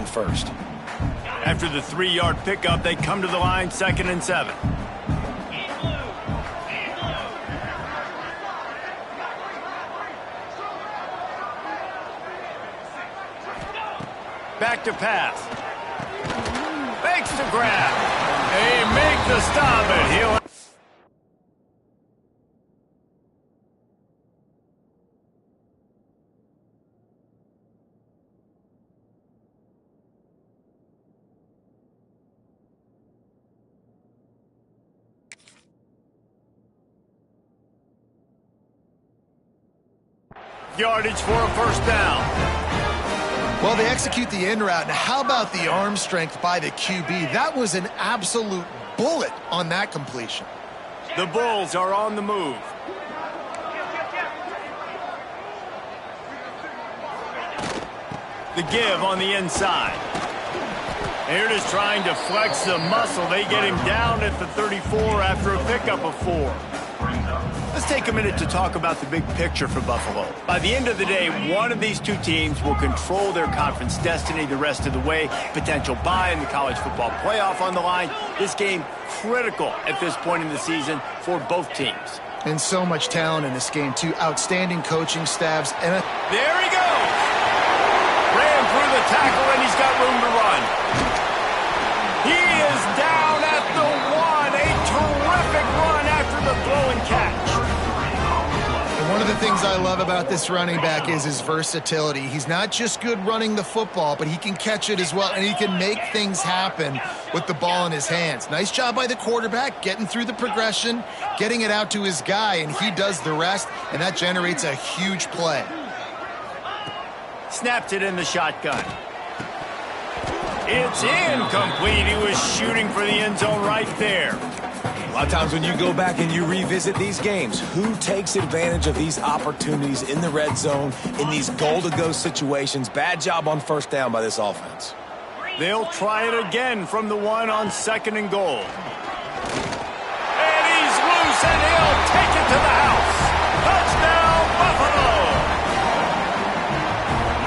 on first. After the 3-yard pickup, they come to the line, 2nd and 7. Back to pass. Makes the grab. They make the stop, and he'll... Yardage for a first down. Well, they execute the in route. Now, how about the arm strength by the QB? That was an absolute bullet on that completion. The Bulls are on the move. The give on the inside. They're just trying to flex the muscle. They get him down at the 34 after a pickup of 4. Let's take a minute to talk about the big picture for Buffalo. By the end of the day, one of these two teams will control their conference destiny the rest of the way. Potential bye in the college football playoff on the line. This game critical at this point in the season for both teams. And so much talent in this game, too. Outstanding coaching staffs. And there he goes! Ran through the tackle, and he's got room to run. He is down at the 1. A terrific run after the throw and catch. One of the things I love about this running back is his versatility. He's not just good running the football, but he can catch it as well, and he can make things happen with the ball in his hands. Nice job by the quarterback, getting through the progression, getting it out to his guy, and he does the rest, and that generates a huge play. Snapped it in the shotgun. It's incomplete. He was shooting for the end zone right there. A lot of times when you go back and you revisit these games, who takes advantage of these opportunities in the red zone, in these goal-to-go situations? Bad job on first down by this offense. They'll try it again from the 1 on 2nd and goal. And he's loose, and he'll take it to the house. Touchdown, Buffalo!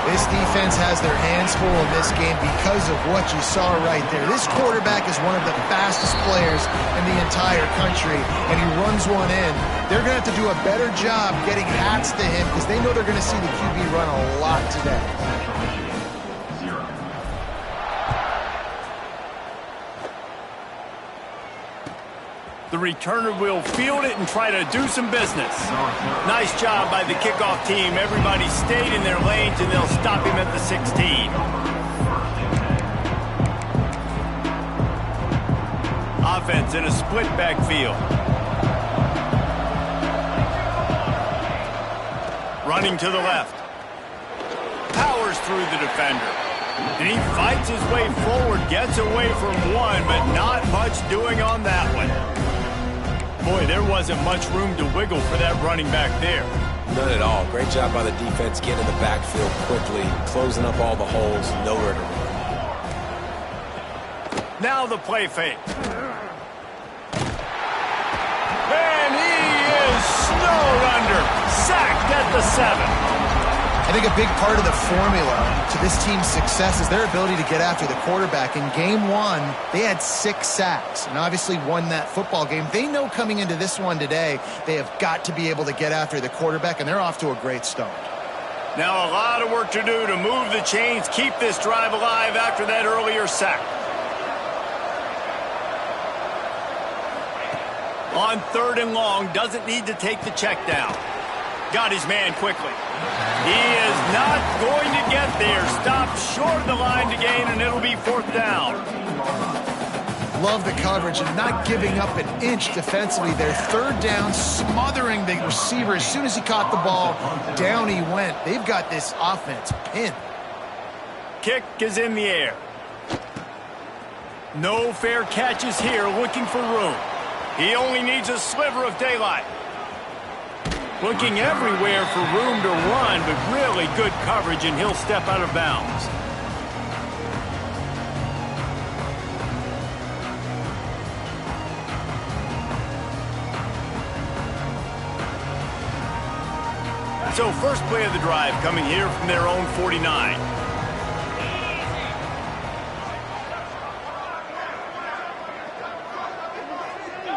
This defense has their hands full in this game because of what you saw right there. This quarterback is one of the fastest players in the entire country, and he runs one in. They're going to have to do a better job getting hats to him because they know they're going to see the QB run a lot today. The returner will field it and try to do some business. Nice job by the kickoff team. Everybody stayed in their lanes, and they'll stop him at the 16. Offense in a split backfield. Running to the left. Powers through the defender. And he fights his way forward, gets away from one, but not much doing on that one. Boy, there wasn't much room to wiggle for that running back there. None at all. Great job by the defense getting in the backfield quickly, closing up all the holes, nowhere to run. Now the play fake. And he is snowed under. Sacked at the 7. I think a big part of the formula to this team's success is their ability to get after the quarterback. In game 1, they had 6 sacks and obviously won that football game. They know coming into this one today, they have got to be able to get after the quarterback, and they're off to a great start. Now a lot of work to do to move the chains, keep this drive alive after that earlier sack. On 3rd and long, doesn't need to take the check down. Got his man quickly. He is not going to get there. Stopped short of the line to gain, and it'll be 4th down. Love the coverage and not giving up an inch defensively. Their 3rd down, smothering the receiver. As soon as he caught the ball, down he went. They've got this offense pinned. Kick is in the air. No fair catches here, looking for room. He only needs a sliver of daylight. Looking everywhere for room to run, but really good coverage, and he'll step out of bounds. So first play of the drive coming here from their own 49.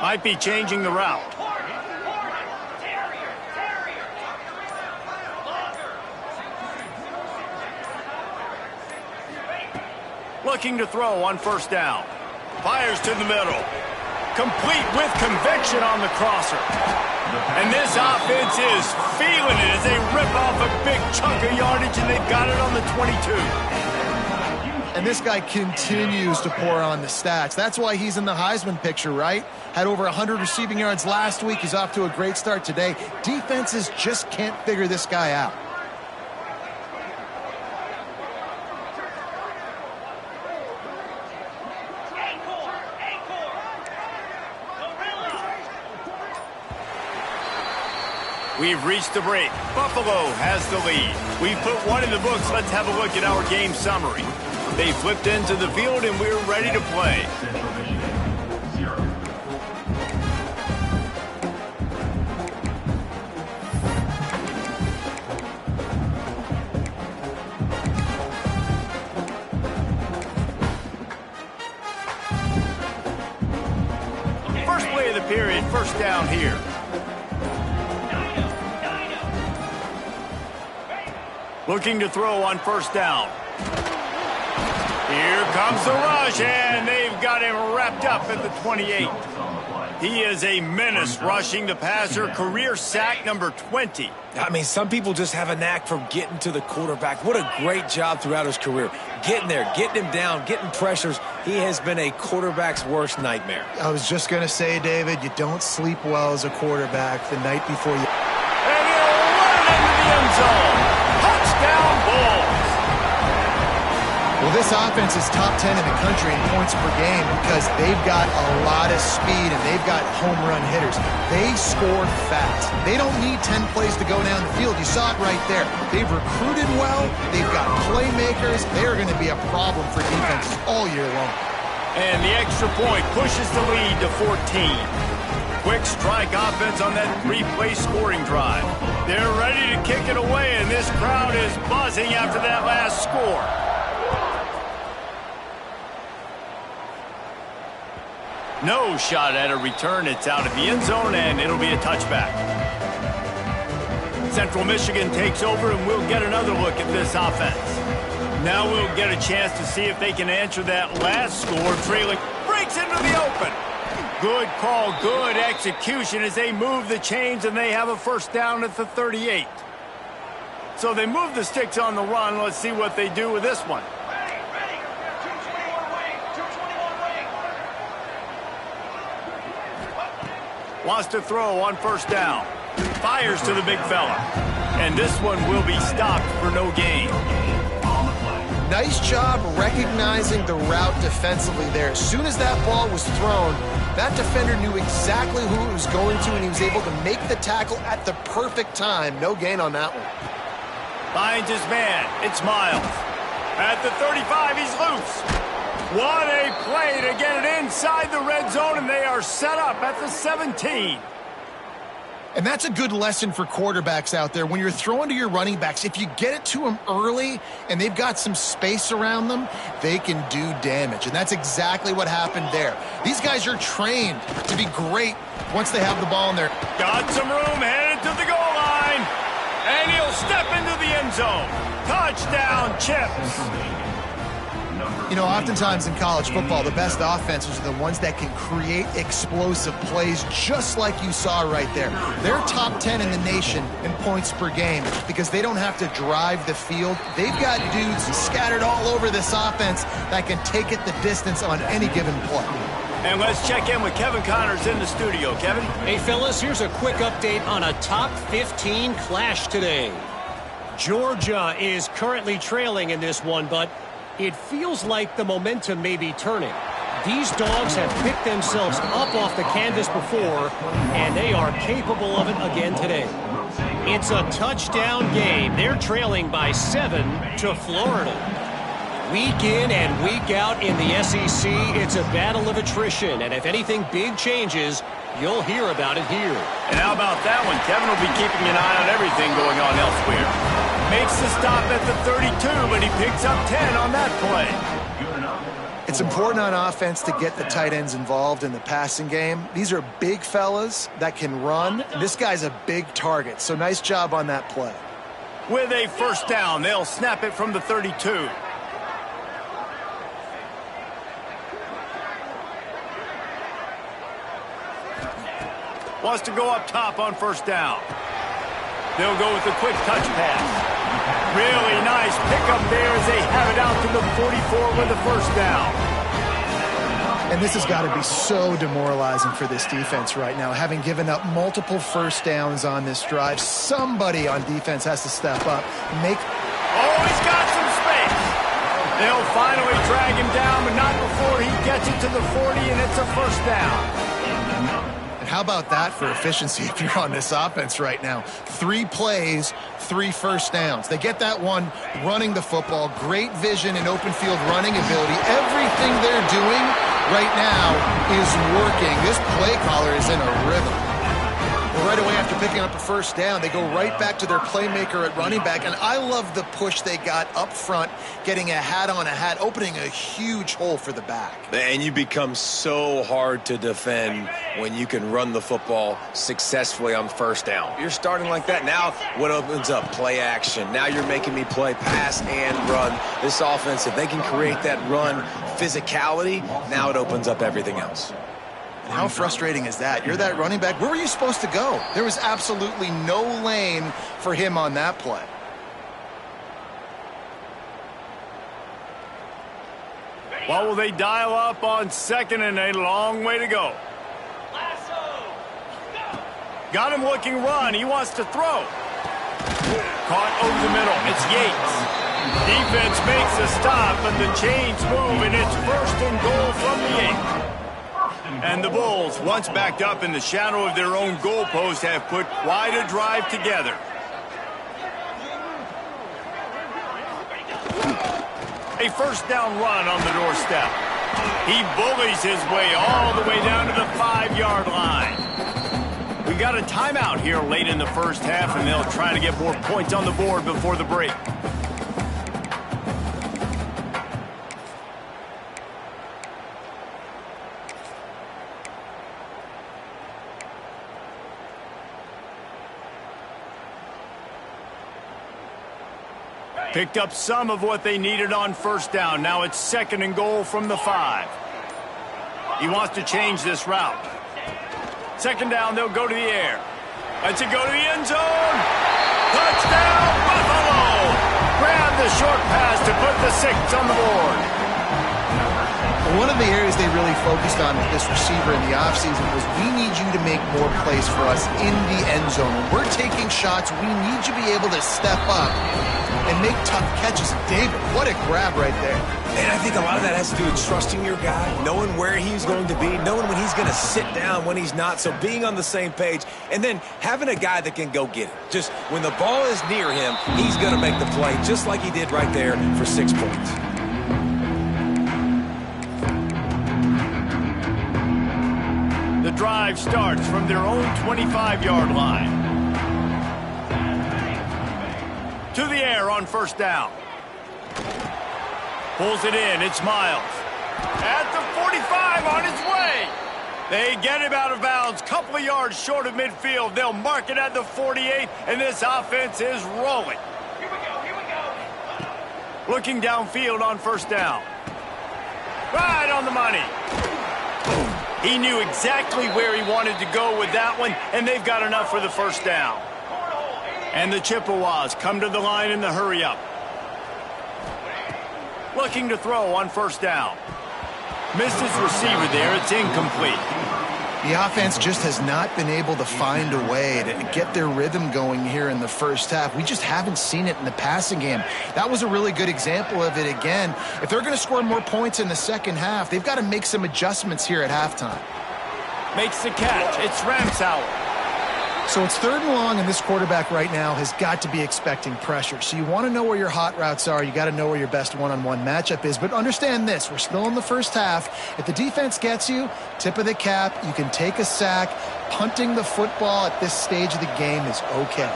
Might be changing the route. Looking to throw on first down. Fires to the middle. Complete with conviction on the crosser. And this offense is feeling it as they rip off a big chunk of yardage, and they've got it on the 22. And this guy continues to pour on the stats. That's why he's in the Heisman picture, right? Had over 100 receiving yards last week. He's off to a great start today. Defenses just can't figure this guy out. We've reached the break. Buffalo has the lead. We've put one in the books. Let's have a look at our game summary. They flipped into the field, and we're ready to play. First play of the period, first down here. Looking to throw on first down. Here comes the rush, and they've got him wrapped up at the 28. He is a menace rushing the passer, career sack number 20. I mean, some people just have a knack for getting to the quarterback. What a great job throughout his career. Getting there, getting him down, getting pressures. He has been a quarterback's worst nightmare. I was just going to say, David, you don't sleep well as a quarterback the night before you... And he'll run it into the end zone. Touchdown, Bulls. Well, this offense is top 10 in the country in points per game because they've got a lot of speed and they've got home run hitters. They score fast. They don't need 10 plays to go down the field. You saw it right there. They've recruited well. They've got playmakers. They're going to be a problem for defenses all year long. And the extra point pushes the lead to 14. Quick strike offense on that three-play scoring drive. They're ready to kick it away, and this crowd is buzzing after that last score. No shot at a return. It's out of the end zone, and it'll be a touchback. Central Michigan takes over, and we'll get another look at this offense. Now we'll get a chance to see if they can answer that last score. Trailing breaks into the open. Good call, good execution as they move the chains, and they have a first down at the 38. So they move the sticks on the run. Let's see what they do with this one. Wants to throw on first down. Fires to the big fella. And this one will be stopped for no gain. Nice job recognizing the route defensively there. As soon as that ball was thrown, that defender knew exactly who it was going to, and he was able to make the tackle at the perfect time. No gain on that one. Finds his man. It's Miles. At the 35, he's loose. What a play to get it inside the red zone, and they are set up at the 17. And that's a good lesson for quarterbacks out there. When you're throwing to your running backs, if you get it to them early and they've got some space around them, they can do damage. And that's exactly what happened there. These guys are trained to be great once they have the ball in there. Got some room, headed to the goal line. And he'll step into the end zone. Touchdown, Chips. You know, oftentimes in college football, the best offenses are the ones that can create explosive plays just like you saw right there. They're top 10 in the nation in points per game because they don't have to drive the field. They've got dudes scattered all over this offense that can take it the distance on any given play. And let's check in with Kevin Connors in the studio. Kevin? Hey, fellas, here's a quick update on a top 15 clash today. Georgia is currently trailing in this one, but it feels like the momentum may be turning. These dogs have picked themselves up off the canvas before, and they are capable of it again today. It's a touchdown game. They're trailing by 7 to Florida. Week in and week out in the SEC, it's a battle of attrition, and if anything big changes, you'll hear about it here. And how about that one? Kevin will be keeping an eye on everything going on elsewhere. Makes the stop at the 32, but he picks up 10 on that play. It's important on offense to get the tight ends involved in the passing game. These are big fellas that can run. This guy's a big target, so nice job on that play. With a first down, they'll snap it from the 32. Wants to go up top on first down. They'll go with a quick touch pass. Really nice pickup there as they have it out to the 44 with a first down. And this has got to be so demoralizing for this defense right now, having given up multiple first downs on this drive. Somebody on defense has to step up. Oh, he's got some space. They'll finally drag him down, but not before he gets it to the 40, and it's a first down. How about that for efficiency if you're on this offense right now? 3 plays, 3 first downs. They get that one running the football. Great vision and open field running ability. Everything they're doing right now is working. This play caller is in a rhythm. Right away after picking up a first down, they go right back to their playmaker at running back. And I love the push they got up front, getting a hat on a hat, opening a huge hole for the back. And you become so hard to defend when you can run the football successfully on first down. You're starting like that. Now what opens up? Play action. Now you're making me play pass and run. This offense, if they can create that run physicality, now it opens up everything else. How frustrating is that? You're that running back. Where were you supposed to go? There was absolutely no lane for him on that play. What will they dial up on second and a long way to go? Got him looking run. He wants to throw. Caught over the middle. It's Yates. Defense makes a stop, and the chains move, and it's first and goal from the 8. And the Bulls, once backed up in the shadow of their own goalpost, have put quite a drive together. A first down run on the doorstep. He bullies his way all the way down to the 5-yard line. We got a timeout here late in the first half, and they'll try to get more points on the board before the break. Picked up some of what they needed on first down. Now it's second and goal from the 5. He wants to change this route. Second down, they'll go to the air. Let's it go to the end zone. Touchdown, Buffalo! Grab the short pass to put the 6 on the board. One of the areas they really focused on with this receiver in the offseason was we need you to make more plays for us in the end zone. When we're taking shots, we need you to be able to step up and make tough catches. David, what a grab right there. And I think a lot of that has to do with trusting your guy, knowing where he's going to be, knowing when he's going to sit down, when he's not. So being on the same page, and then having a guy that can go get it. Just when the ball is near him, he's going to make the play, just like he did right there for 6 points. The drive starts from their own 25-yard line. To the air on first down. Pulls it in. It's Miles. At the 45 on his way. They get him out of bounds. Couple of yards short of midfield. They'll mark it at the 48, and this offense is rolling. Here we go. Looking downfield on first down. Right on the money. He knew exactly where he wanted to go with that one, and they've got enough for the first down. And the Chippewas come to the line in the hurry-up. Looking to throw on first down. Missed his receiver there. It's incomplete. The offense just has not been able to find a way to get their rhythm going here in the first half. We just haven't seen it in the passing game. That was a really good example of it again. If they're going to score more points in the second half, they've got to make some adjustments here at halftime. Makes the catch. It's Ramsauer. So it's third and long, and this quarterback right now has got to be expecting pressure. So you want to know where your hot routes are. You got to know where your best one-on-one matchup is. But understand this, we're still in the first half. If the defense gets you, tip of the cap, you can take a sack. Punting the football at this stage of the game is okay.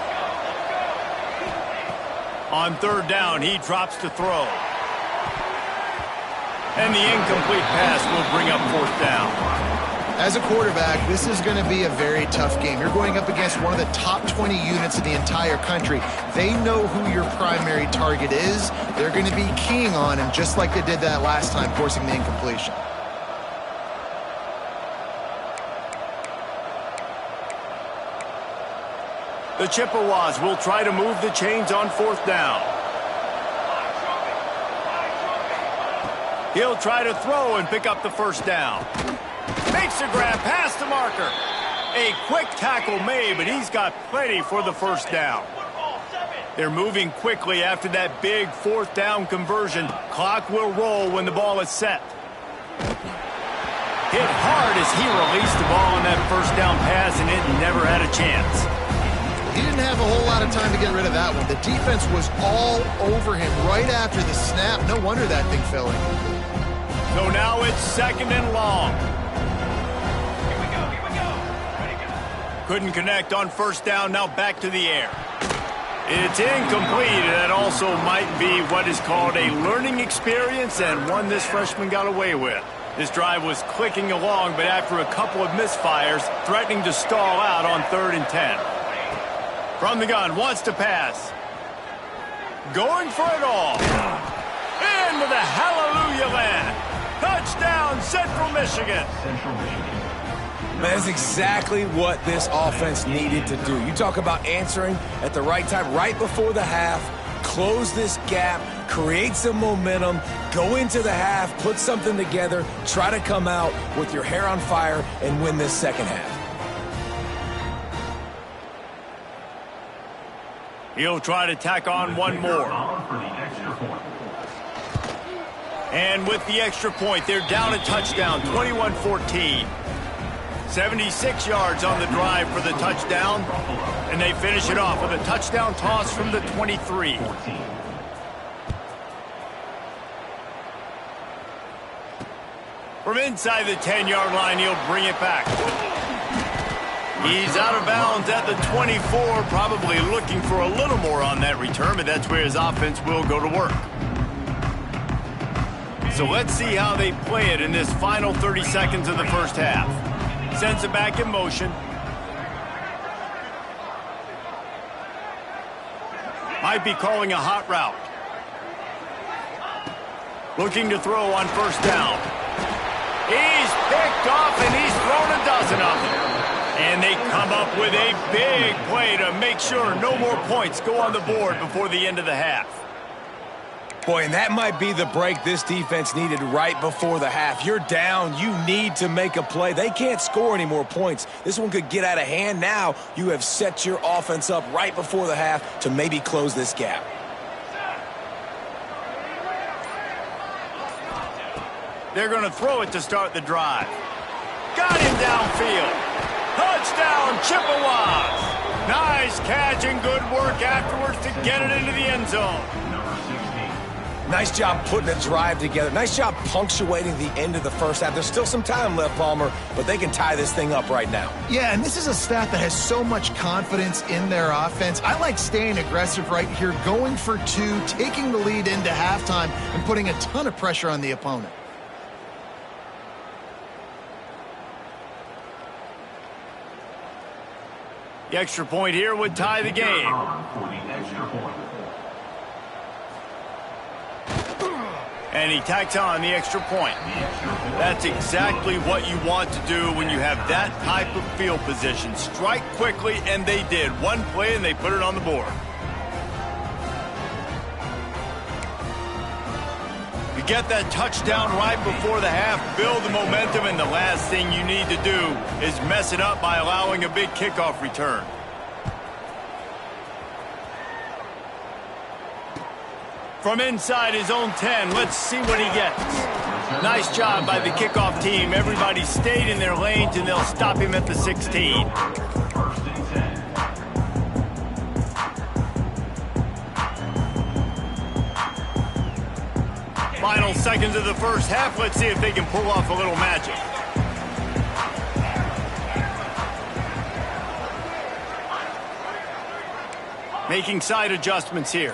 On third down, he drops to throw. And the incomplete pass will bring up 4th down. As a quarterback, this is going to be a very tough game. You're going up against one of the top 20 units in the entire country. They know who your primary target is. They're going to be keying on him just like they did that last time, forcing the incompletion. The Chippewas will try to move the chains on 4th down. He'll try to throw and pick up the 1st down. Makes a grab past the marker. A quick tackle made, but he's got plenty for the 1st down. They're moving quickly after that big 4th down conversion. Clock will roll when the ball is set. Hit hard as he released the ball on that 1st down pass, and it never had a chance. He didn't have a whole lot of time to get rid of that one. The defense was all over him right after the snap. No wonder that thing fell in. So now it's 2nd and long. Couldn't connect on 1st down, now back to the air. It's incomplete, and that also might be what is called a learning experience, and one this freshman got away with. This drive was clicking along, but after a couple of misfires, threatening to stall out on 3rd and 10. From the gun, wants to pass. Going for it all. Into the hallelujah land. Touchdown, Central Michigan. That's exactly what this offense needed to do. You talk about answering at the right time, right before the half, close this gap, create some momentum, go into the half, put something together, try to come out with your hair on fire and win this 2nd half. He'll try to tack on one more. And with the extra point, they're down a touchdown, 21-14. 76 yards on the drive for the touchdown, and they finish it off with a touchdown toss from the 23. From inside the 10-yard line, he'll bring it back. He's out of bounds at the 24, probably looking for a little more on that return, but that's where his offense will go to work. So let's see how they play it in this final 30 seconds of the 1st half. Sends it back in motion. Might be calling a hot route. Looking to throw on 1st down. He's picked off and he's thrown a dozen of them. And they come up with a big play to make sure no more points go on the board before the end of the half. Boy, and that might be the break this defense needed right before the half. You're down. You need to make a play. They can't score any more points. This one could get out of hand. Now you have set your offense up right before the half to maybe close this gap. They're going to throw it to start the drive. Got him downfield. Touchdown, Chippewas. Nice catch and good work afterwards to get it into the end zone. Nice job putting a drive together. Nice job punctuating the end of the 1st half. There's still some time left, Palmer, but they can tie this thing up right now. Yeah, and this is a staff that has so much confidence in their offense. I like staying aggressive right here, going for 2, taking the lead into halftime, and putting a ton of pressure on the opponent. The extra point here would tie the game. And he tacks on the extra point. That's exactly what you want to do when you have that type of field position. Strike quickly, and they did. One play, and they put it on the board. You get that touchdown right before the half, build the momentum, and the last thing you need to do is mess it up by allowing a big kickoff return. From inside his own 10, let's see what he gets. Nice job by the kickoff team. Everybody stayed in their lanes, and they'll stop him at the 16. Final seconds of the 1st half. Let's see if they can pull off a little magic. Making side adjustments here.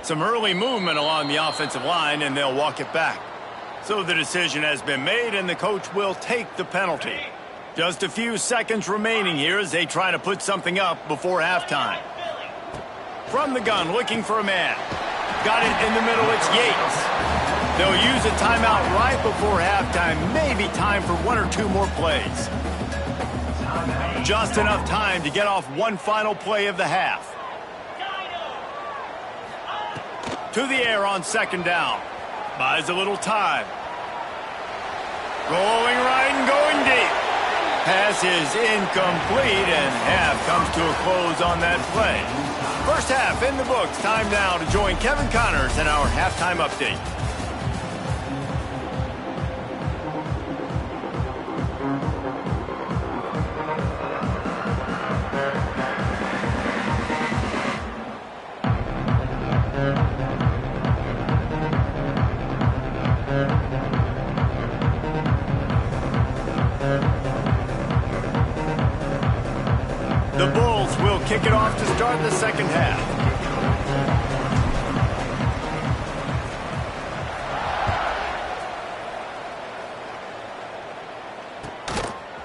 Some early movement along the offensive line, and they'll walk it back. So the decision has been made, and the coach will take the penalty. Just a few seconds remaining here as they try to put something up before halftime. From the gun, looking for a man. Got it in the middle, it's Yates. They'll use a timeout right before halftime. Maybe time for one or two more plays. Just enough time to get off one final play of the half. To the air on second down. Buys a little time. Rolling right and going deep. Pass is incomplete, and half comes to a close on that play. First half in the books. Time now to join Kevin Connors in our halftime update. The Bulls will kick it off to start the second half.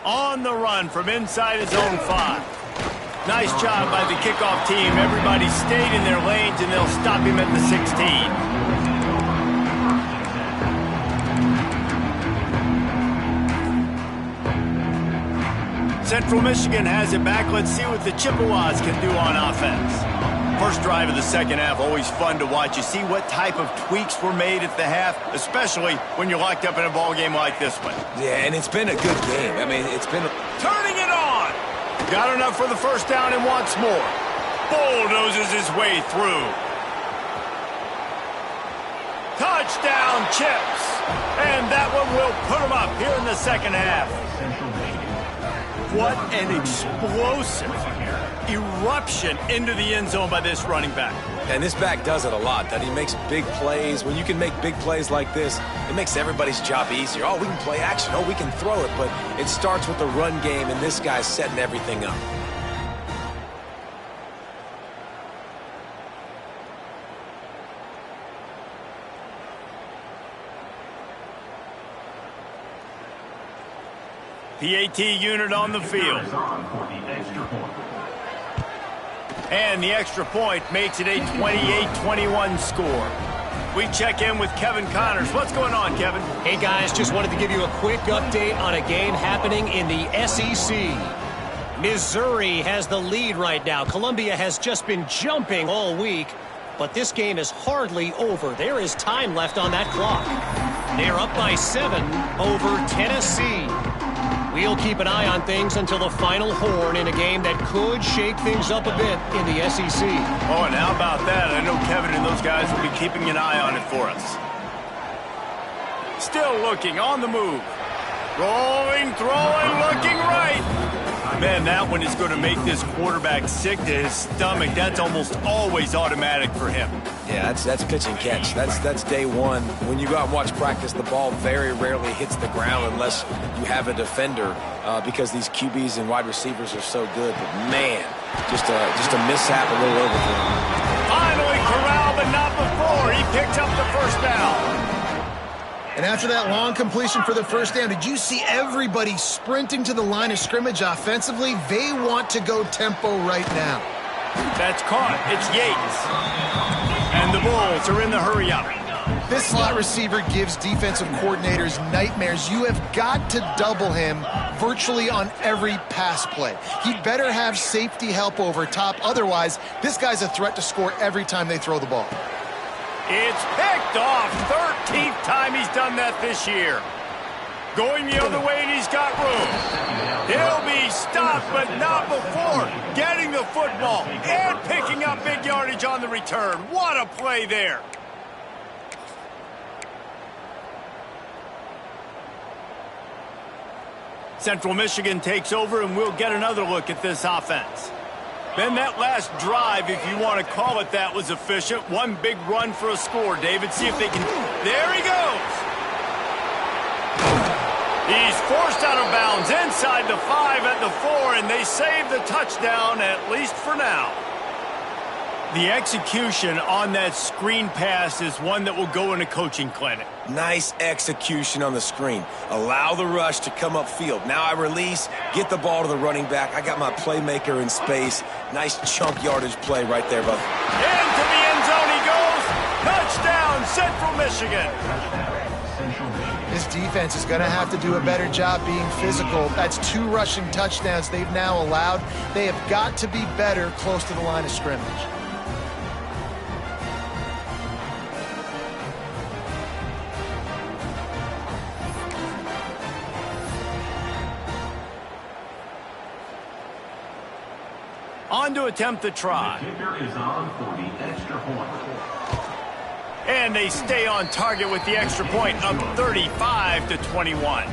On the run from inside his own 5. Nice job by the kickoff team. Everybody stayed in their lanes, and they'll stop him at the 16. Central Michigan has it back. Let's see what the Chippewas can do on offense. First drive of the second half, always fun to watch. You see what type of tweaks were made at the half, especially when you're locked up in a ball game like this one. Yeah, and it's been a good game. I mean, it's been... Turning it on! Got enough for the first down and wants more. Bulldozes his way through. Touchdown, Chips! And that one will put him up here in the second half. What an explosive eruption into the end zone by this running back. And this back does it a lot, that he makes big plays. When you can make big plays like this, it makes everybody's job easier. Oh, we can play action. Oh, we can throw it. But it starts with the run game, and this guy's setting everything up. PAT unit on the field. And the extra point makes it a 28-21 score. We check in with Kevin Connors. What's going on, Kevin? Hey, guys, just wanted to give you a quick update on a game happening in the SEC. Missouri has the lead right now. Columbia has just been jumping all week, but this game is hardly over. There is time left on that clock. They're up by 7 over Tennessee. We'll keep an eye on things until the final horn in a game that could shake things up a bit in the SEC. Oh, and how about that? I know Kevin and those guys will be keeping an eye on it for us. Still looking, on the move. Rolling, throwing, looking right. Man, that one is going to make this quarterback sick to his stomach. That's almost always automatic for him. Yeah, that's pitch and catch. That's day one. When you go out and watch practice, the ball very rarely hits the ground unless you have a defender because these QBs and wide receivers are so good. But man, just a mishap, a little overthrow. Finally corralled, but not before. He picks up the first down. And after that long completion for the first down, did you see everybody sprinting to the line of scrimmage offensively? They want to go tempo right now. That's caught. It's Yates. And the Bulls are in the hurry up. This slot receiver gives defensive coordinators nightmares. You have got to double him virtually on every pass play. He better have safety help over top. Otherwise, this guy's a threat to score every time they throw the ball. It's picked off. 13th time he's done that this year. Going the other way, and he's got room. He'll be stopped, but not before getting the football and picking up big yardage on the return. What a play there. Central Michigan takes over, and we'll get another look at this offense. Then that last drive, if you want to call it that, was efficient. One big run for a score. David, see if they can... There he goes! He's forced out of bounds inside the 5 at the 4, and they save the touchdown, at least for now. The execution on that screen pass is one that will go in a coaching clinic. Nice execution on the screen. Allow the rush to come upfield. Now I release, get the ball to the running back. I got my playmaker in space. Nice chunk yardage play right there, bud. Into the end zone he goes. Touchdown, Central Michigan. This defense is going to have to do a better job being physical. That's 2 rushing touchdowns they've now allowed. They have got to be better close to the line of scrimmage. On to attempt the try. The kicker is on for the extra point. And they stay on target with the extra point, up 35-21.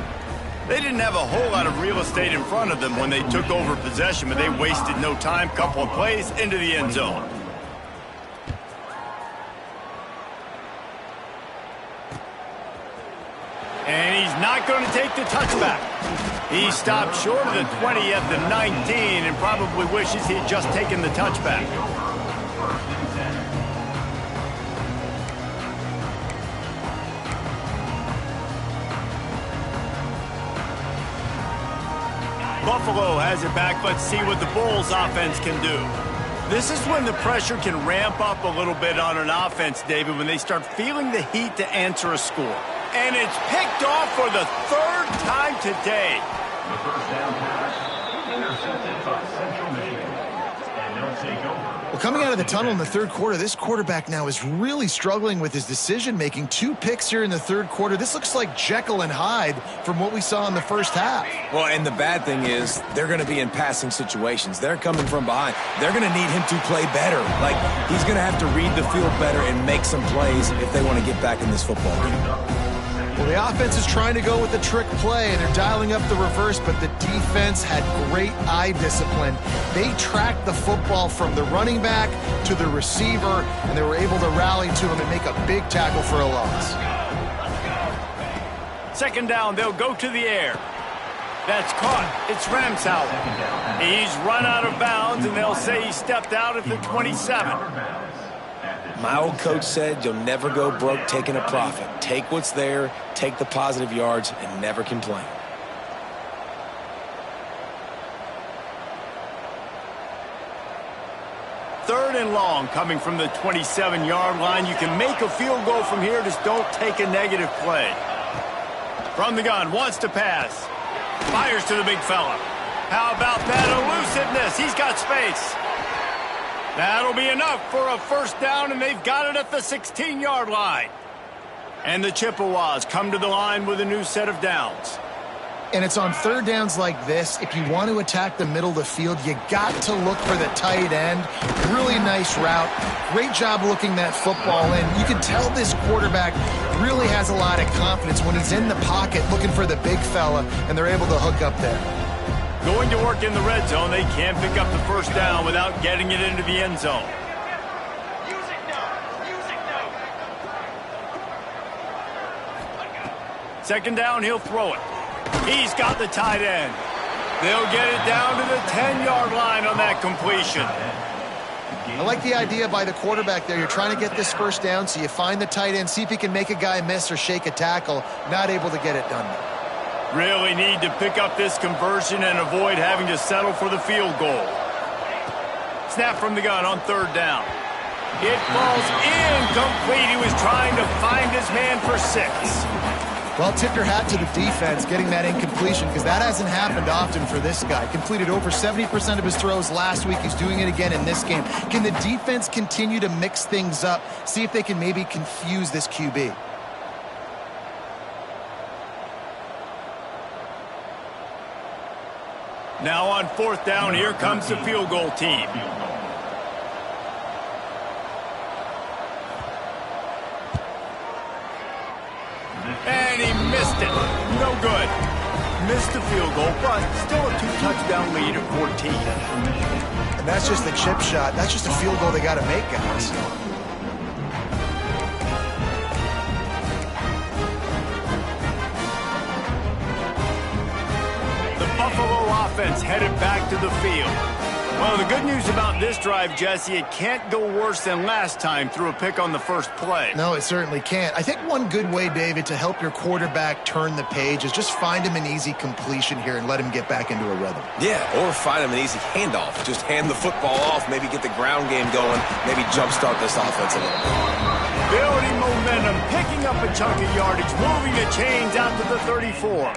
They didn't have a whole lot of real estate in front of them when they took over possession, but they wasted no time. Couple of plays into the end zone. And he's not going to take the touchback. He stopped short of the 20 at the 19 and probably wishes he had just taken the touchback. Buffalo has it back. Let's see what the Bulls offense can do. This is when the pressure can ramp up a little bit on an offense, David, when they start feeling the heat to answer a score. And it's picked off for the 3rd time today. The first down pass intercepted by Central Michigan. And they'll take over. Well, coming out of the tunnel in the 3rd quarter, this quarterback now is really struggling with his decision-making. 2 picks here in the 3rd quarter. This looks like Jekyll and Hyde from what we saw in the first half. Well, and the bad thing is they're going to be in passing situations. They're coming from behind. They're going to need him to play better. Like, he's going to have to read the field better and make some plays if they want to get back in this football game. Well, the offense is trying to go with the trick play, and they're dialing up the reverse, but the defense had great eye discipline. They tracked the football from the running back to the receiver, and they were able to rally to him and make a big tackle for a loss. 2nd down, they'll go to the air. That's caught. It's Ramsauer. He's run out of bounds, and they'll say he stepped out at the 27. My old coach said you'll never go broke taking a profit. Take what's there, take the positive yards, and never complain. Third and long coming from the 27-yard line. You can make a field goal from here, just don't take a negative play. From the gun, wants to pass. Fires to the big fella. How about that elusiveness? He's got space. That'll be enough for a 1st down, and they've got it at the 16-yard line. And the Chippewas come to the line with a new set of downs. And it's on 3rd downs like this. If you want to attack the middle of the field, you got to look for the tight end. Really nice route. Great job looking that football in. You can tell this quarterback really has a lot of confidence when he's in the pocket looking for the big fella, and they're able to hook up there. Going to work in the red zone. They can't pick up the 1st down without getting it into the end zone. Second down, he'll throw it. He's got the tight end. They'll get it down to the 10-yard line on that completion. I like the idea by the quarterback there. You're trying to get this 1st down, so you find the tight end, see if he can make a guy miss or shake a tackle. Not able to get it done. Really need to pick up this conversion and avoid having to settle for the field goal. Snap from the gun on 3rd down. It falls incomplete. He was trying to find his man for 6. Well, tip your hat to the defense getting that incompletion, because that hasn't happened often for this guy. Completed over 70% of his throws last week. He's doing it again in this game. Can the defense continue to mix things up? See if they can maybe confuse this QB. Now on 4th down, here comes the field goal team. And he missed it. No good. Missed the field goal, but still a 2-touchdown lead of 14. And that's just the chip shot. That's just a field goal they got to make, guys. The Buffalo offense headed back to the field. Well, the good news about this drive, Jesse, it can't go worse than last time through a pick on the first play. No, it certainly can't. I think one good way, David, to help your quarterback turn the page is just find him an easy completion here and let him get back into a rhythm. Yeah, or find him an easy handoff. Just hand the football off, maybe get the ground game going, maybe jumpstart this offense a little bit. Building momentum, picking up a chunk of yardage, moving the chains out to the 34.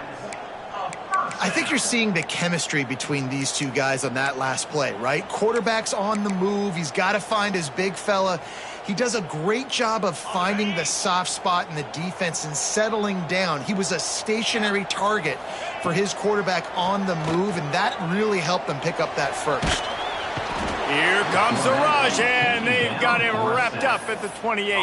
I think you're seeing the chemistry between these two guys on that last play, right? Quarterback's on the move. He's got to find his big fella. He does a great job of finding the soft spot in the defense and settling down. He was a stationary target for his quarterback on the move, and that really helped them pick up that first. Here comes the rush, and they've got him wrapped up at the 28.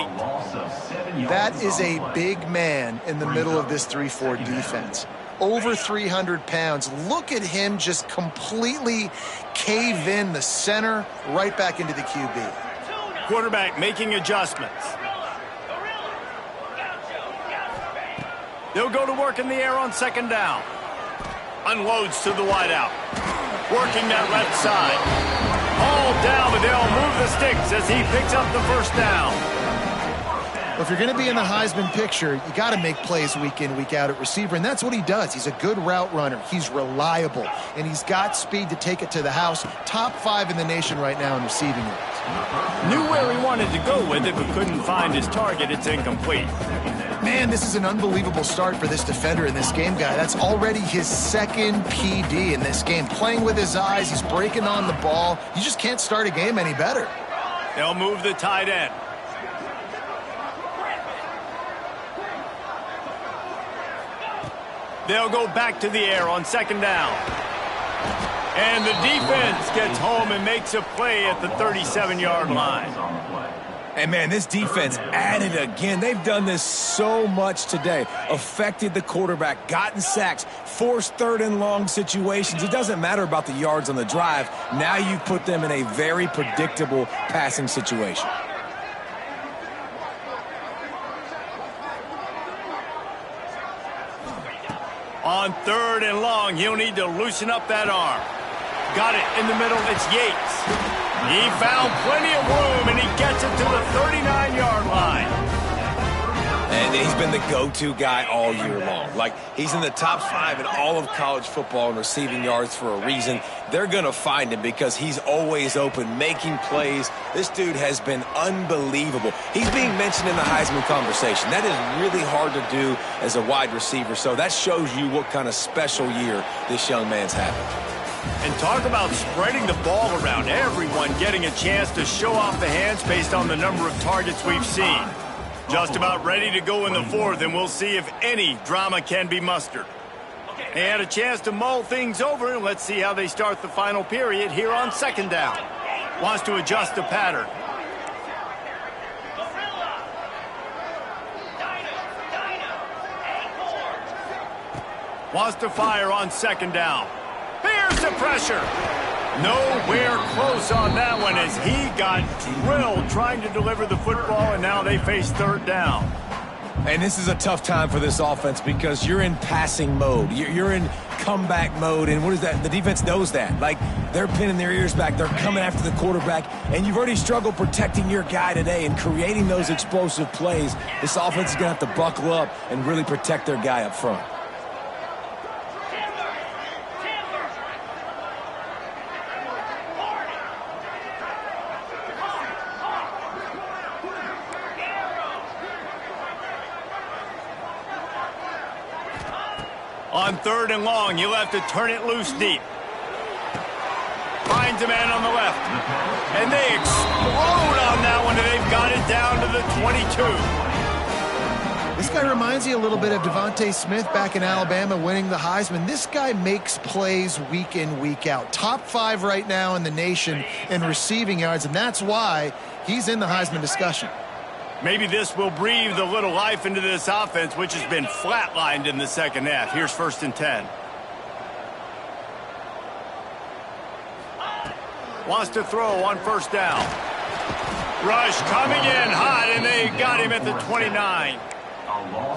That is a big man in the middle of this 3-4 defense. Over 300 pounds. Look at him just completely cave in the center, right back into the QB. Quarterback making adjustments. They'll go to work in the air on second down. Unloads to the wideout. Working that left side. Hauled down, but they'll move the sticks as he picks up the first down. Well, if you're going to be in the Heisman picture, you got to make plays week in, week out at receiver, and that's what he does. He's a good route runner. He's reliable, and he's got speed to take it to the house. Top 5 in the nation right now in receiving yards. Knew where he wanted to go with it, but couldn't find his target. It's incomplete. Man, this is an unbelievable start for this defender in this game, guy. That's already his second PD in this game. Playing with his eyes, he's breaking on the ball. You just can't start a game any better. They'll move the tight end. They'll go back to the air on second down. And the defense gets home and makes a play at the 37-yard line. And, man, this defense added again. They've done this so much today. Affected the quarterback, gotten sacks, forced third and long situations. It doesn't matter about the yards on the drive. Now you've put them in a very predictable passing situation. On third and long, he'll need to loosen up that arm. Got it in the middle. It's Yates. He found plenty of room, and he gets it to the 39-yard line. And he's been the go-to guy all year long. Like, he's in the top 5 in all of college football in receiving yards for a reason. They're going to find him because he's always open, making plays. This dude has been unbelievable. He's being mentioned in the Heisman conversation. That is really hard to do as a wide receiver, so that shows you what kind of special year this young man's having. And talk about spreading the ball around. Everyone getting a chance to show off the hands based on the number of targets we've seen. Just about ready to go in the fourth, and we'll see if any drama can be mustered. They had a chance to mull things over, and let's see how they start the final period here on second down. Wants to adjust the pattern. Wants to fire on second down. Here's the pressure. Nowhere close on that one as he got drilled trying to deliver the football, and now they face third down. And this is a tough time for this offense because you're in passing mode. You're in comeback mode, and what is that? The defense knows that. Like, they're pinning their ears back. They're coming after the quarterback, and you've already struggled protecting your guy today and creating those explosive plays. This offense is going to have to buckle up and really protect their guy up front. On third and long, you'll have to turn it loose deep. Finds a man on the left. And they explode on that one, and they've got it down to the 22. This guy reminds you a little bit of Devontae Smith back in Alabama winning the Heisman. This guy makes plays week in, week out. Top 5 right now in the nation in receiving yards, and that's why he's in the Heisman discussion. Maybe this will breathe a little life into this offense, which has been flatlined in the second half. Here's first and 10. Wants to throw on first down. Rush coming in hot, and they got him at the 29.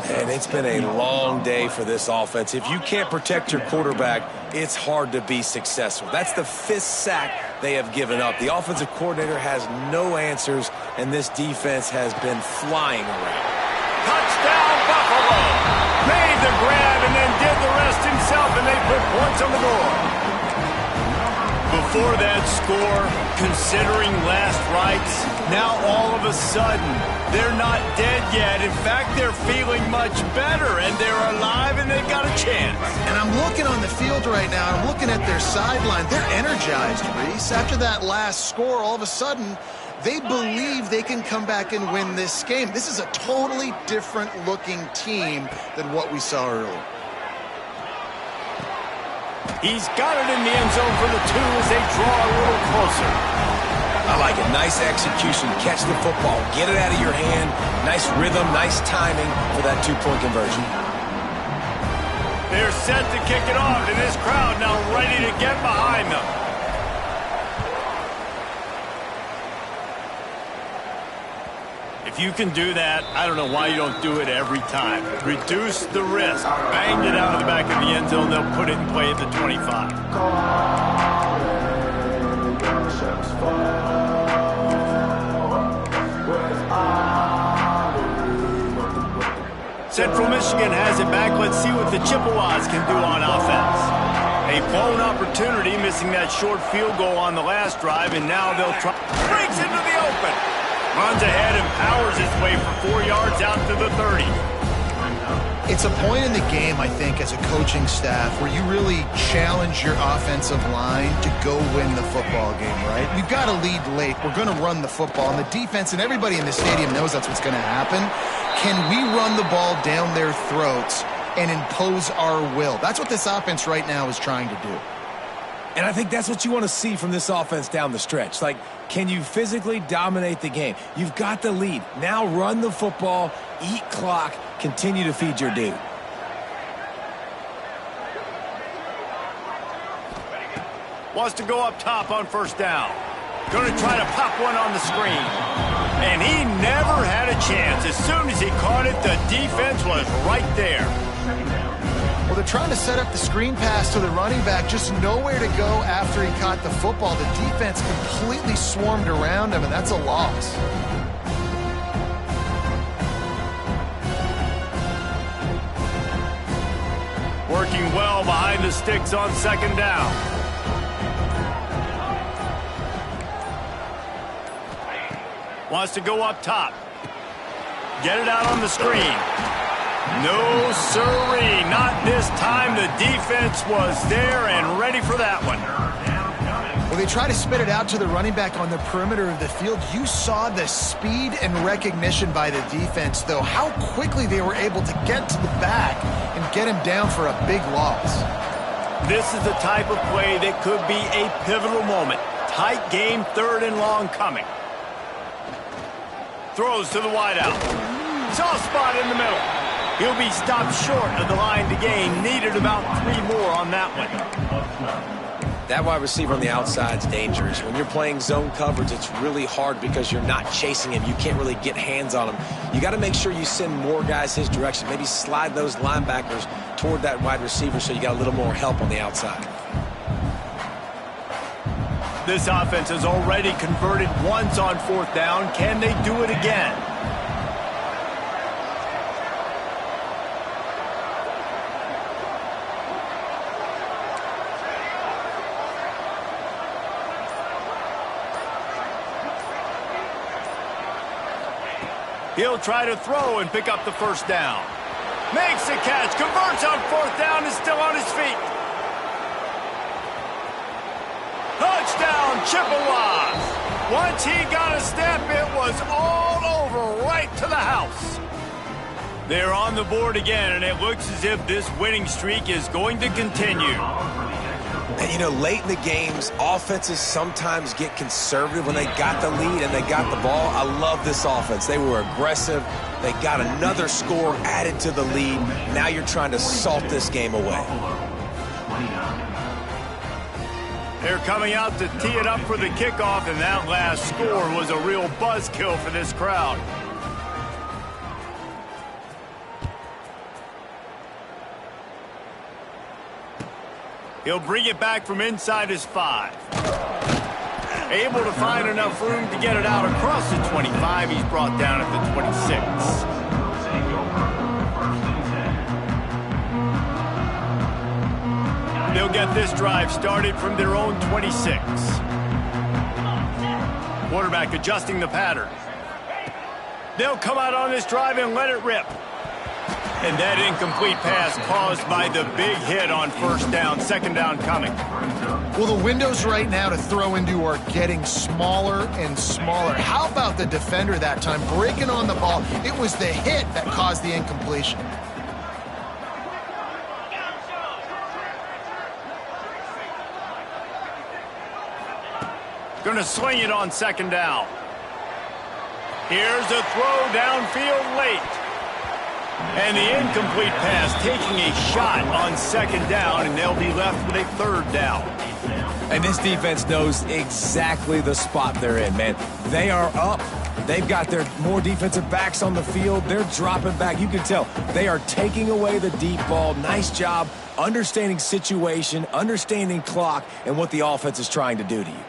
And it's been a long day for this offense. If you can't protect your quarterback, it's hard to be successful. That's the 5th sack they have given up. The offensive coordinator has no answers, and this defense has been flying around. Touchdown, Buffalo! Made the grab and then did the rest himself, and they put points on the board. Before that score, considering last rites, now all of a sudden, they're not dead yet. In fact, they're feeling much better, and they're alive, and they've got a chance. And I'm looking on the field right now, and I'm looking at their sideline. They're energized, Reese. After that last score, all of a sudden, they believe they can come back and win this game. This is a totally different-looking team than what we saw earlier. He's got it in the end zone for the 2 as they draw a little closer. I like it. Nice execution. Catch the football. Get it out of your hand. Nice rhythm, nice timing for that 2-point conversion. They're set to kick it off, and this crowd now ready to get behind them. If you can do that, I don't know why you don't do it every time. Reduce the risk. Bang it out of the back of the end zone. They'll put it in play at the 25. Central Michigan has it back. Let's see what the Chippewas can do on offense. A blown opportunity, missing that short field goal on the last drive, and now they'll try. Breaks into the open. Runs ahead and powers his way for 4 yards out to the 30. It's a point in the game, I think, as a coaching staff where you really challenge your offensive line to go win the football game, right? We've got to lead late. We're going to run the football. And the defense and everybody in the stadium knows that's what's going to happen. Can we run the ball down their throats and impose our will? That's what this offense right now is trying to do. And I think that's what you want to see from this offense down the stretch. Like, can you physically dominate the game? You've got the lead. Now run the football, eat clock, continue to feed your dude. Wants to go up top on first down. Going to try to pop one on the screen. And he never had a chance. As soon as he caught it, the defense was right there. Well, they're trying to set up the screen pass to the running back, just nowhere to go after he caught the football. The defense completely swarmed around him, and that's a loss. Working well behind the sticks on second down. Wants to go up top. Get it out on the screen. No, sirree, not this time. The defense was there and ready for that one. Well, they try to spit it out to the running back on the perimeter of the field. You saw the speed and recognition by the defense, though, how quickly they were able to get to the back and get him down for a big loss. This is the type of play that could be a pivotal moment. Tight game, 3rd and long coming. Throws to the wideout. Soft spot in the middle. He'll be stopped short of the line to gain. Needed about 3 more on that one. That wide receiver on the outside is dangerous. When you're playing zone coverage, it's really hard because you're not chasing him. You can't really get hands on him. You got to make sure you send more guys his direction. Maybe slide those linebackers toward that wide receiver so you got a little more help on the outside. This offense has already converted once on 4th down. Can they do it again? He'll try to throw and pick up the first down. Makes the catch, converts on 4th down, is still on his feet. Touchdown, Chippewas. Once he got a step, it was all over right to the house. They're on the board again, and it looks as if this winning streak is going to continue. And, you know, late in the games, offenses sometimes get conservative when they got the lead and they got the ball. I love this offense. They were aggressive. They got another score added to the lead. Now you're trying to salt this game away. They're coming out to tee it up for the kickoff, and that last score was a real buzzkill for this crowd. He'll bring it back from inside his 5. Able to find enough room to get it out across the 25. He's brought down at the 26. Take over. First and 10. They'll get this drive started from their own 26. Quarterback adjusting the pattern. They'll come out on this drive and let it rip. And that incomplete pass caused by the big hit on first down. Second down coming. Well, the windows right now to throw into are getting smaller and smaller. How about the defender that time breaking on the ball? It was the hit that caused the incompletion. Going to sling it on second down. Here's a throw downfield late. And the incomplete pass taking a shot on second down, and they'll be left with a third down. And this defense knows exactly the spot they're in, man. They are up. They've got their more defensive backs on the field. They're dropping back. You can tell they are taking away the deep ball. Nice job understanding situation, understanding clock, and what the offense is trying to do to you.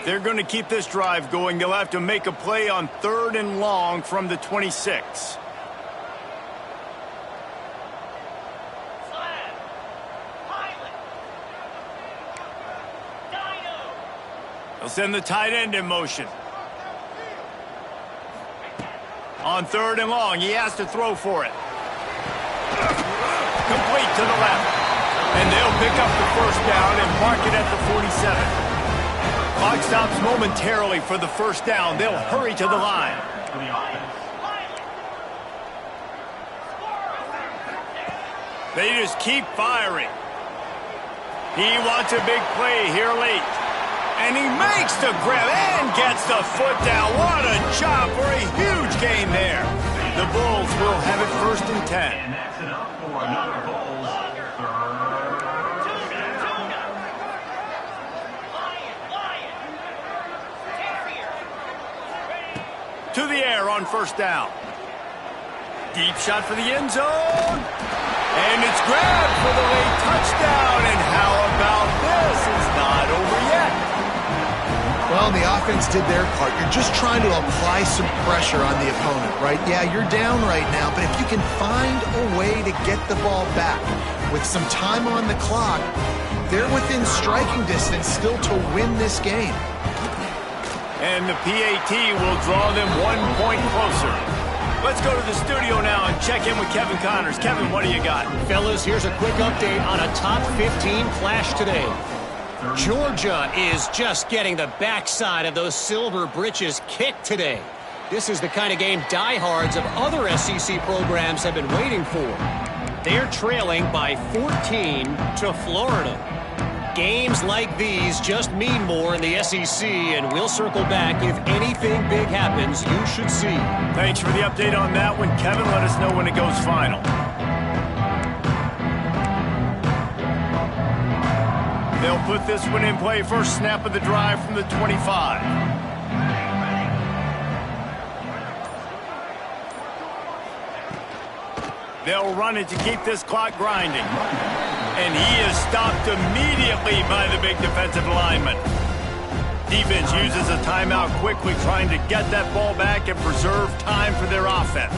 They're going to keep this drive going. They'll have to make a play on third and long from the 26. They'll send the tight end in motion. On third and long, he has to throw for it. Complete to the left. And they'll pick up the first down and mark it at the 47. Clock stops momentarily for the first down. They'll hurry to the line. They just keep firing. He wants a big play here late. And he makes the grab and gets the foot down. What a job for a huge gain there. The Bulls will have it first and 10. And that's enough for another Bulls third. To the air on first down. Deep shot for the end zone. And it's grabbed for the late touchdown. And how about this? It's not over yet. Well, the offense did their part. You're just trying to apply some pressure on the opponent, right? Yeah, you're down right now, but if you can find a way to get the ball back with some time on the clock, they're within striking distance still to win this game. And the PAT will draw them 1 point closer. Let's go to the studio now and check in with Kevin Connors. Kevin, what do you got? Fellas, here's a quick update on a top 15 clash today. Georgia is just getting the backside of those silver britches kicked today. This is the kind of game diehards of other SEC programs have been waiting for. They're trailing by 14 to Florida. Games like these just mean more in the SEC, and we'll circle back if anything big happens you should see. Thanks for the update on that one, Kevin. Let us know when it goes final. They'll put this one in play. First snap of the drive from the 25. They'll run it to keep this clock grinding. And he is stopped immediately by the big defensive lineman. Defense uses a timeout quickly, trying to get that ball back and preserve time for their offense.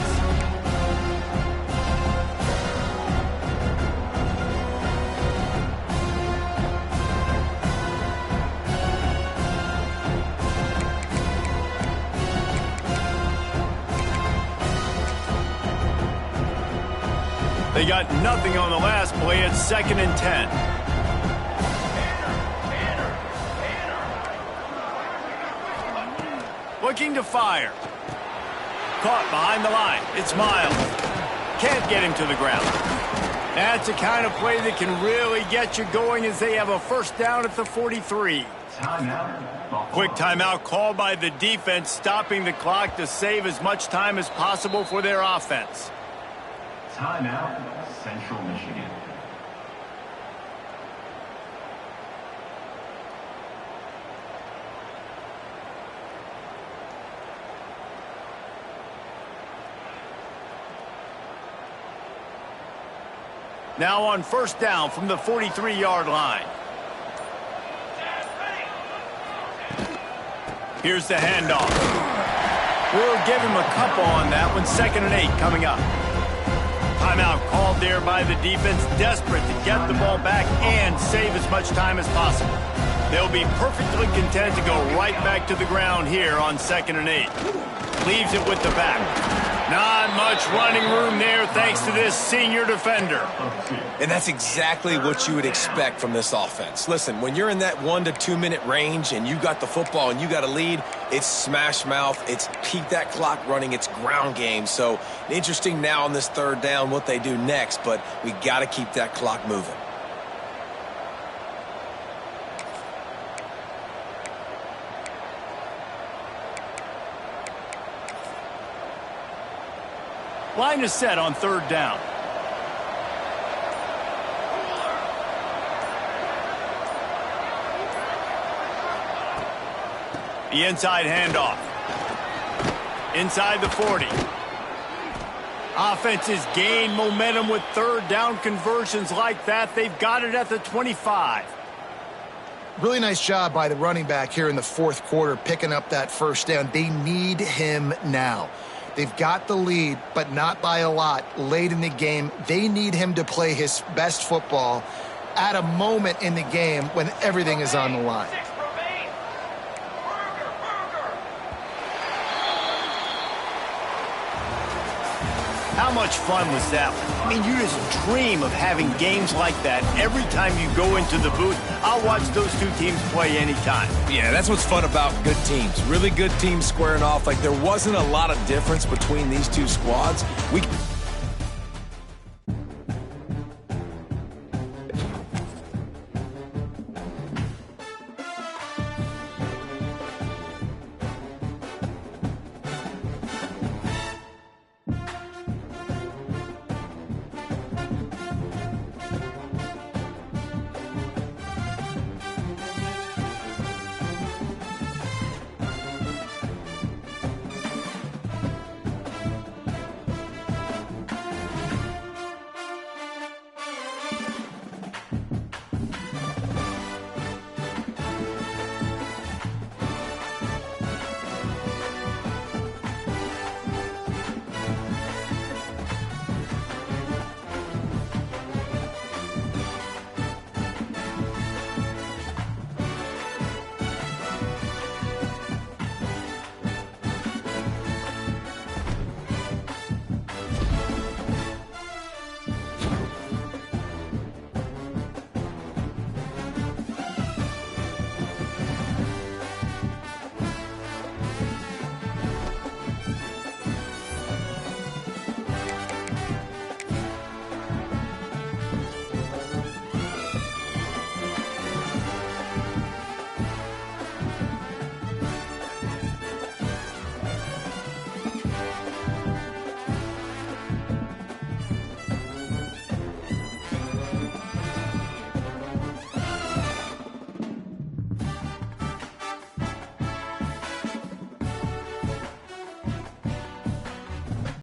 They got nothing on the last play. It's second and 10. Looking to fire. Caught behind the line. It's Miles. Can't get him to the ground. That's the kind of play that can really get you going as they have a first down at the 43. Timeout. Quick timeout called by the defense, stopping the clock to save as much time as possible for their offense. Timeout, Central Michigan. Now on first down from the 43-yard line. Here's the handoff. We'll give him a couple on that one. 2nd and 8 coming up. Timeout called there by the defense, desperate to get the ball back and save as much time as possible. They'll be perfectly content to go right back to the ground here on 2nd and 8. Leaves it with the back. Not much running room there thanks to this senior defender. And that's exactly what you would expect from this offense. Listen, when you're in that 1 to 2 minute range and you got the football and you got a lead, it's smash mouth, it's keep that clock running, it's ground game. So interesting now on this 3rd down what they do next, but we got to keep that clock moving. Line is set on 3rd down. The inside handoff. Inside the 40. Offenses gain momentum with 3rd down conversions like that. They've got it at the 25. Really nice job by the running back here in the 4th quarter, picking up that 1st down. They need him now. They've got the lead, but not by a lot late in the game. They need him to play his best football at a moment in the game when everything is on the line. How much fun was that one? I mean, you just dream of having games like that every time you go into the booth. I'll watch those two teams play anytime. Yeah, that's what's fun about good teams. Really good teams squaring off. Like, there wasn't a lot of difference between these two squads.